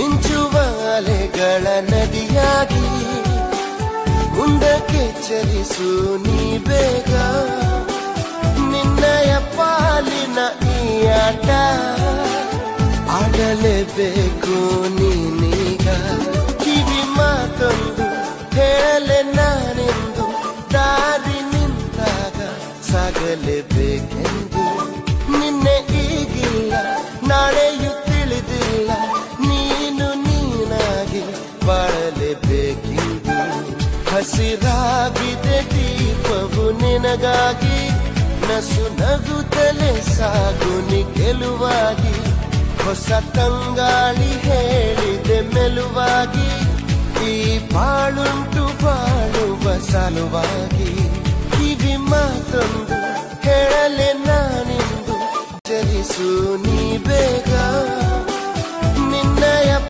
ಮಿಂಚುವ ಅಲೆಗಳ ನದಿಯಾಗಿ ಮುಂದಕ್ಕೆ ಚಲಿಸು ನೀ ಬೇಗ. ನಿನ್ನಯ ಪಾಲಿನ ಈ ಆಟ ಆಡಲೇಬೇಕು ನೀನೀಗ. ಕಿವಿ ಮಾತೊಂದು ಹೇಳಲೆ ನಾನೆಂದು, ದಾರಿ ನಿಂತಾಗ ಸಾಗಲೇಬೇಕೆಂದು. ನಿನ್ನೆ ಈಗಿಲ್ಲ, ನಾಳೆಯೂ ತಿಳಿದಿಲ್ಲ, ನೀನು ನೀನಾಗಿ ಬಾಳಲೇಬೇಕೆಂದು. ಹಸಿರಾಗಿದೆ ದೀಪವು ನಿನಗಾಗಿ, ನಸು ನಗುತ್ತಲೇ ಸಾಗು ನೀ ಗೆಲುವಾಗಿ. ಹೊಸ ತಂಗಾಳಿ ಹೇಳಿದೆ ಮೆಲುವಾಗಿ, ಈ ಬಾಳುಂಟು ಬಾಳುವ ಸಲುವಾಗಿ. ಕಿವಿ ಮಾತೊಂದು ಹೇಳಲೆ ನಾನೆಂದು, ಚಲಿಸು